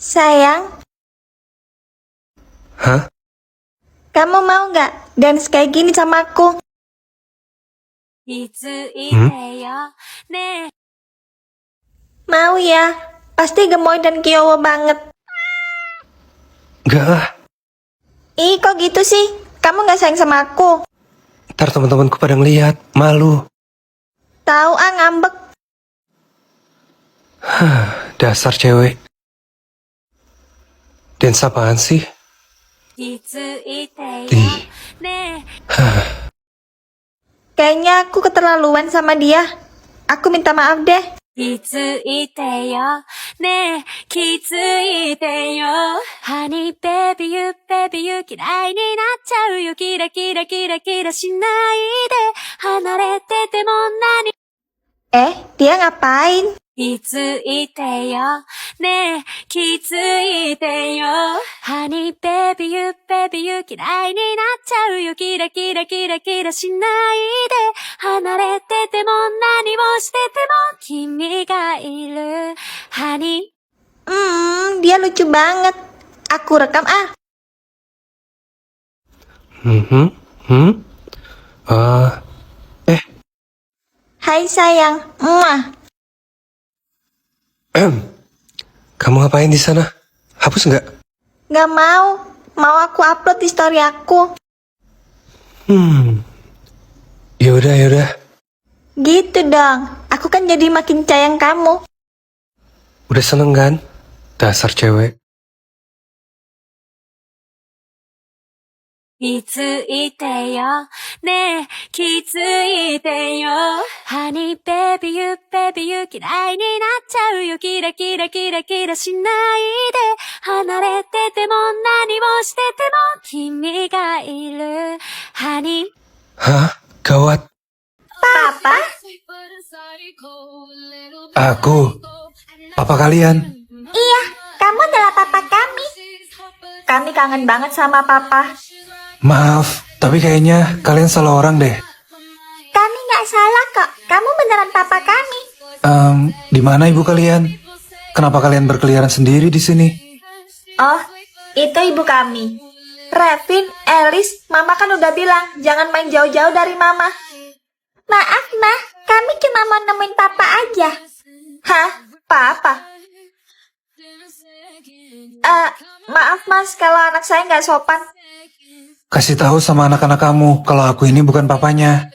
Sayang, Hah? kamu mau nggak dance kayak gini sama aku? Mau ya? Pasti gemoy dan kiowo banget. Enggak lah. Ih, kok gitu sih? Kamu nggak sayang sama aku? Ntar teman-temanku pada ngeliat, malu. Tahu ngambek. Dasar cewek. Dance apaan sih? Ih. Kayaknya aku keterlaluan sama dia. Aku minta maaf deh. 気づいてよねえ気づいてよ Honey baby you baby you 嫌いになっちゃうよキラキラキラキラしないで離れてても何 Dia ngapain? 気づいてよねえ気づいてよ Honey baby you baby you 嫌いになっちゃうよキラキラキラキラしないで離れてても何をしてても君がいる Honey Dia lucu banget. Aku rekam ah. Hai sayang. Muah. Kamu ngapain di sana? Hapus nggak? Nggak mau. Mau aku upload di story aku. Yaudah. Gitu dong. Aku kan jadi makin sayang kamu. Udah seneng kan? Dasar cewek. 気づいてよねえ気づいてよ Honey baby you baby you 嫌いになっちゃうよキラキラキラキラしないで離れてても何をしてても君がいる Honey Hah? Gawat. Papa? Aku. Papa kalian. Iya, kamu adalah papa kami. Kami kangen banget sama papa. Maaf, tapi kayaknya kalian salah orang deh. Kami nggak salah kok. Kamu beneran papa kami. Di mana ibu kalian? Kenapa kalian berkeliaran sendiri di sini? Oh, itu ibu kami. Revin, Elis, mama kan udah bilang jangan main jauh-jauh dari mama. Maaf, Ma. Kami cuma mau nemuin papa aja. Hah? Papa? Maaf mas, kalau anak saya nggak sopan. Kasih tahu sama anak-anak kamu kalau aku ini bukan papanya.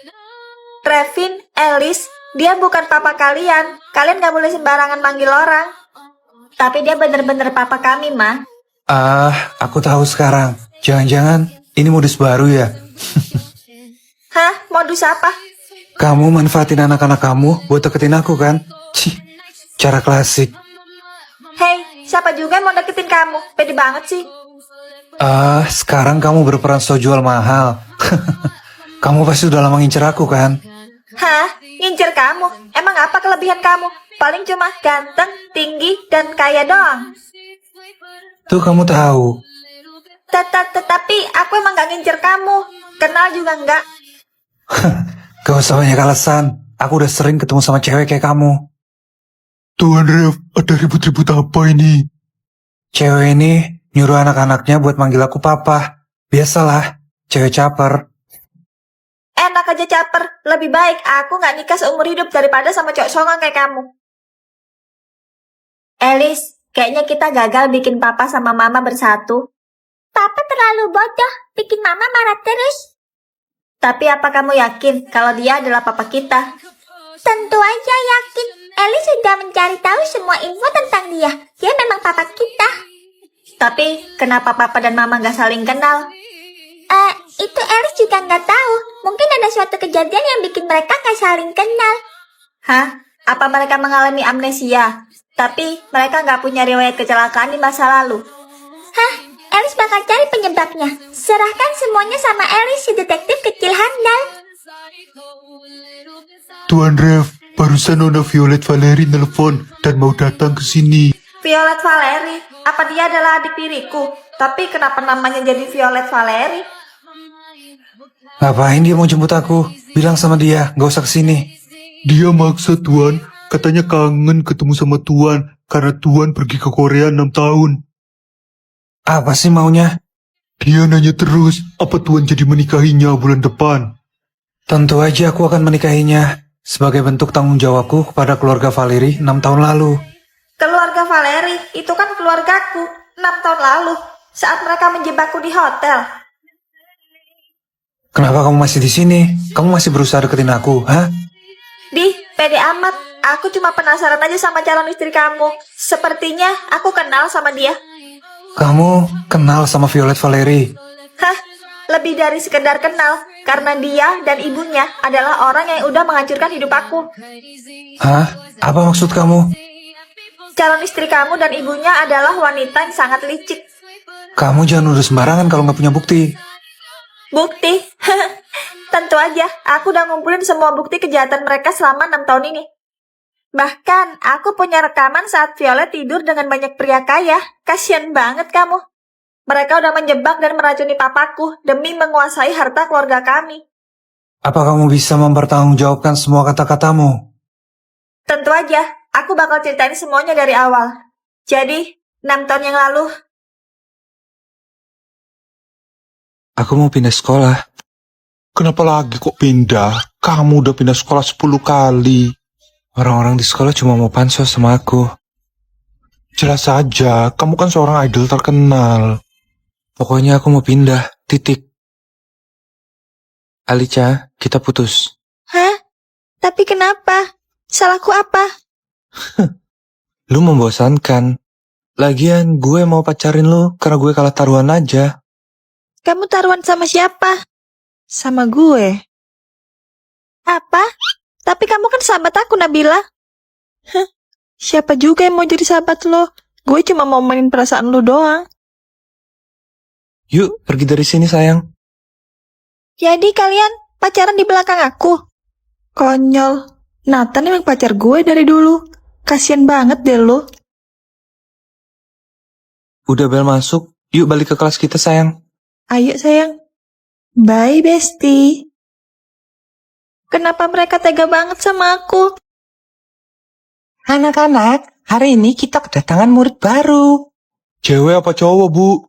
Revin, Elis, dia bukan papa kalian. Kalian nggak boleh sembarangan manggil orang. Tapi dia bener-bener papa kami, Ma. Aku tahu sekarang. Jangan-jangan ini modus baru ya? Hah? Modus apa? Kamu manfaatin anak-anak kamu buat deketin aku kan? Cih, cara klasik. Hei, siapa juga yang mau deketin kamu? Pede banget sih. Sekarang kamu berperan so jual mahal. Kamu pasti udah lama ngincer aku kan? Hah? Ngincer kamu? Emang apa kelebihan kamu? Paling cuma ganteng, tinggi, dan kaya doang. Tuh kamu tahu. Tetapi aku emang gak ngincer kamu. Kenal juga enggak. Gak usah banyak alasan. Aku udah sering ketemu sama cewek kayak kamu. Tuan Rev, ada ribut-ribut apa ini? Cewek ini nyuruh anak-anaknya buat manggil aku papa. Biasalah, cewek caper. Enak aja caper. Lebih baik aku gak nikah seumur hidup daripada sama cowok songan kayak kamu. Elis, kayaknya kita gagal bikin papa sama mama bersatu. Papa terlalu bodoh, bikin mama marah terus. Tapi apa kamu yakin kalau dia adalah papa kita? Tentu aja yakin. Elis sudah mencari tahu semua info tentang dia. Dia memang papa kita. Tapi kenapa papa dan mama gak saling kenal? Itu Elis juga gak tahu. Mungkin ada suatu kejadian yang bikin mereka gak saling kenal. Hah? Apa mereka mengalami amnesia? Tapi mereka gak punya riwayat kecelakaan di masa lalu. Hah? Elis bakal cari penyebabnya. Serahkan semuanya sama Elis, si detektif kecil handal. Tuan Rev, barusan Nona Violet Valeri nelpon dan mau datang ke sini. Violet Valeri? Apa dia adalah adik tiriku? Tapi kenapa namanya jadi Violet Valeri? Ngapain dia mau jemput aku? Bilang sama dia, gak usah kesini. Dia maksa Tuan, katanya kangen ketemu sama Tuan karena Tuan pergi ke Korea 6 tahun. Apa sih maunya? Dia nanya terus, apa Tuan jadi menikahinya bulan depan? Tentu aja aku akan menikahinya sebagai bentuk tanggung jawabku kepada keluarga Valeri 6 tahun lalu. Keluarga Valeri, itu kan keluargaku 6 tahun lalu, saat mereka menjebakku di hotel. Kenapa kamu masih di sini? Kamu masih berusaha deketin aku, hah? Pede amat, aku cuma penasaran aja sama calon istri kamu. Sepertinya aku kenal sama dia. Kamu kenal sama Violet Valeri? Hah, lebih dari sekedar kenal, karena dia dan ibunya adalah orang yang udah menghancurkan hidup aku. Hah? Apa maksud kamu? Calon istri kamu dan ibunya adalah wanita yang sangat licik. Kamu jangan nuduh sembarangan kalau nggak punya bukti. Bukti? Tentu aja, aku udah ngumpulin semua bukti kejahatan mereka selama 6 tahun ini. Bahkan, aku punya rekaman saat Violet tidur dengan banyak pria kaya. Kasian banget kamu. Mereka udah menjebak dan meracuni papaku demi menguasai harta keluarga kami. Apa kamu bisa mempertanggungjawabkan semua kata-katamu? Tentu aja, aku bakal ceritain semuanya dari awal. Jadi, 6 tahun yang lalu, Aku mau pindah sekolah. Kenapa lagi kok pindah? Kamu udah pindah sekolah 10 kali. Orang-orang di sekolah cuma mau pansos sama aku. Jelas saja, kamu kan seorang idol terkenal. Pokoknya aku mau pindah, titik. Alicia, kita putus. hah? Tapi kenapa? Salahku apa? Lu membosankan. Lagian gue mau pacarin lu karena gue kalah taruhan aja. Kamu taruhan sama siapa? Sama gue. Apa? Tapi kamu kan sahabat aku, Nabila. Hah? Siapa juga yang mau jadi sahabat lo? Gue cuma mau mainin perasaan lo doang. Yuk, pergi dari sini sayang. Jadi kalian pacaran di belakang aku? Konyol. Nathan emang pacar gue dari dulu. Kasian banget deh lo. Udah bel masuk, yuk balik ke kelas kita sayang. Ayo sayang. Bye bestie. Kenapa mereka tega banget sama aku? Anak-anak, hari ini kita kedatangan murid baru. Cewek apa cowok, Bu?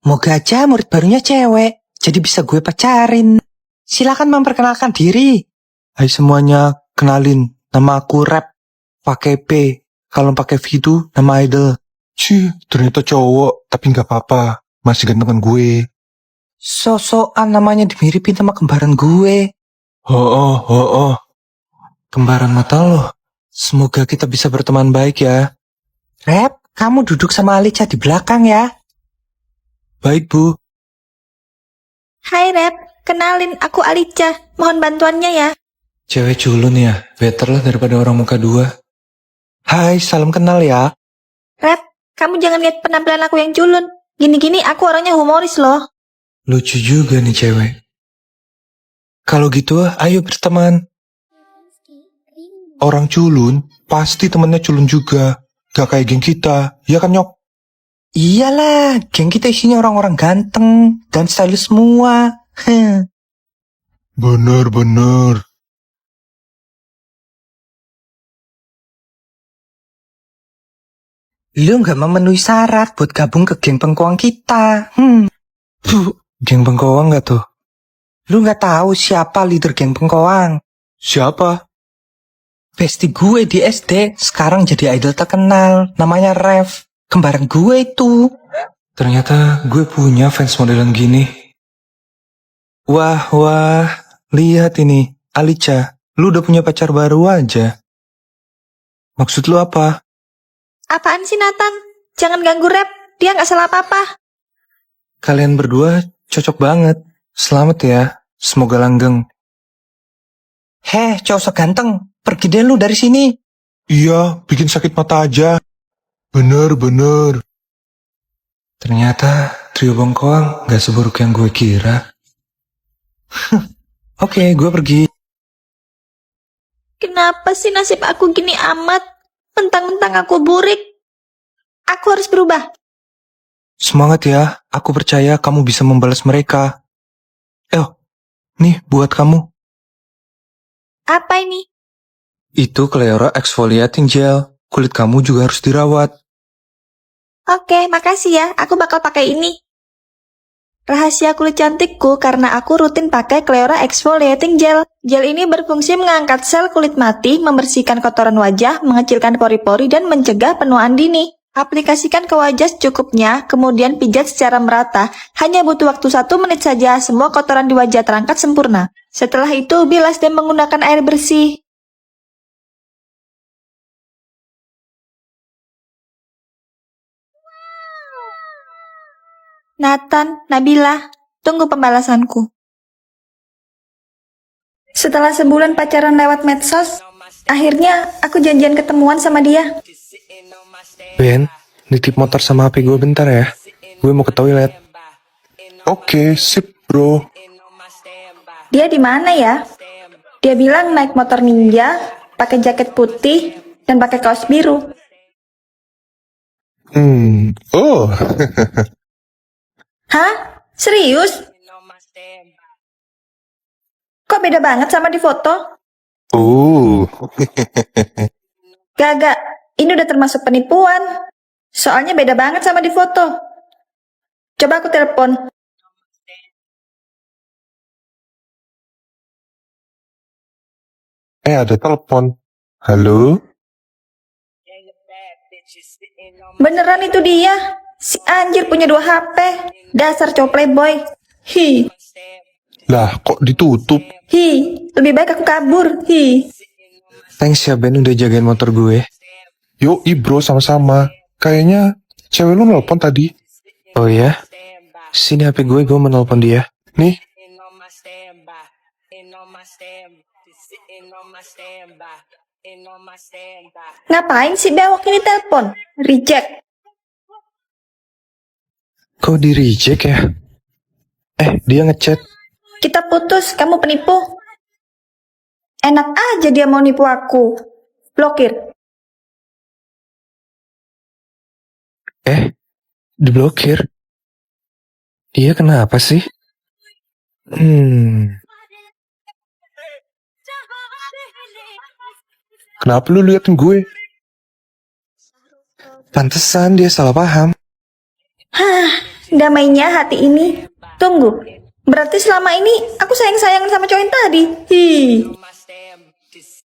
Moga aja murid barunya cewek, jadi bisa gue pacarin. Silakan memperkenalkan diri. Hai semuanya, kenalin, nama aku Rap, pakai P. Kalau pakai V itu nama idol. Ternyata cowok, tapi nggak apa-apa. Masih gantengan gue. Sosokan namanya dimiripin sama kembaran gue. Oh. Kembaran mata lo. Semoga kita bisa berteman baik ya. Rap, kamu duduk sama Alicia di belakang ya. Baik, Bu. Hai Rep, kenalin aku Alicia. Mohon bantuannya ya. Cewek culun ya, better lah daripada orang muka dua. Hai, salam kenal ya. Rep, kamu jangan lihat penampilan aku yang culun. Gini-gini aku orangnya humoris loh. Lucu juga nih cewek. Kalau gitu, ayo berteman. Orang culun, pasti temennya culun juga. Gak kayak geng kita, ya kan Nyok? Iyalah, geng kita isinya orang-orang ganteng dan stylish semua. Bener. Lu nggak memenuhi syarat buat gabung ke geng pengkoang kita. Geng pengkoang nggak tuh? Lu nggak tahu siapa leader geng pengkoang? Siapa? Bestie gue di SD, sekarang jadi idol terkenal. Namanya Rev, kembaran gue itu. Ternyata gue punya fans modelan gini. Wah, lihat ini. Alicia, lu udah punya pacar baru aja. Maksud lu apa? Apaan sih Nathan? Jangan ganggu Rep, dia nggak salah apa-apa. Kalian berdua cocok banget. Selamat ya, semoga langgeng. Heh, cowok so ganteng, pergi deh lu dari sini. Iya, bikin sakit mata aja. Bener. Ternyata trio bengkoang gak seburuk yang gue kira. Oke, gue pergi. Kenapa sih nasib aku gini amat? Mentang-mentang aku burik. Aku harus berubah. Semangat ya, aku percaya kamu bisa membalas mereka. Nih buat kamu. Apa ini? Itu Cleora Exfoliating Gel. kulit kamu juga harus dirawat. Oke, makasih ya. Aku bakal pakai ini. Rahasia kulit cantikku karena aku rutin pakai Cleora Exfoliating Gel. Gel ini berfungsi mengangkat sel kulit mati, membersihkan kotoran wajah, mengecilkan pori-pori, dan mencegah penuaan dini. Aplikasikan ke wajah secukupnya, kemudian pijat secara merata. Hanya butuh waktu 1 menit saja, semua kotoran di wajah terangkat sempurna. Setelah itu, bilas dan menggunakan air bersih. Nathan, Nabila, tunggu pembalasanku. Setelah sebulan pacaran lewat medsos, akhirnya aku janjian ketemuan sama dia. Ben, nitip motor sama HP gue bentar ya. Gue mau ke toilet. Oke, sip bro. Dia di mana ya? Dia bilang naik motor ninja, pakai jaket putih, dan pakai kaos biru. Oh, Hah? Serius? Kok beda banget sama di foto? oh. Gak, ini udah termasuk penipuan. Soalnya beda banget sama di foto. Coba aku telepon. Ada telepon. Halo? Beneran itu dia. Si anjir punya 2 HP. Dasar cowok playboy. Hi, Lah, kok ditutup? lebih baik aku kabur. Thanks ya Ben udah jagain motor gue. Yoi bro, sama-sama. Kayaknya cewek lu nelpon tadi. Oh ya? Sini HP gue mau nelpon dia. Nih, Ngapain si bewok ini telepon? Reject. Kok di reject ya? Dia ngechat. Kita putus, kamu penipu. Enak aja dia mau nipu aku. Blokir. Diblokir. Iya kenapa sih? kenapa lu liatin gue? Pantesan dia salah paham. Damainya hati ini. Tunggu. Berarti selama ini aku sayang-sayangan sama cowok yang tadi.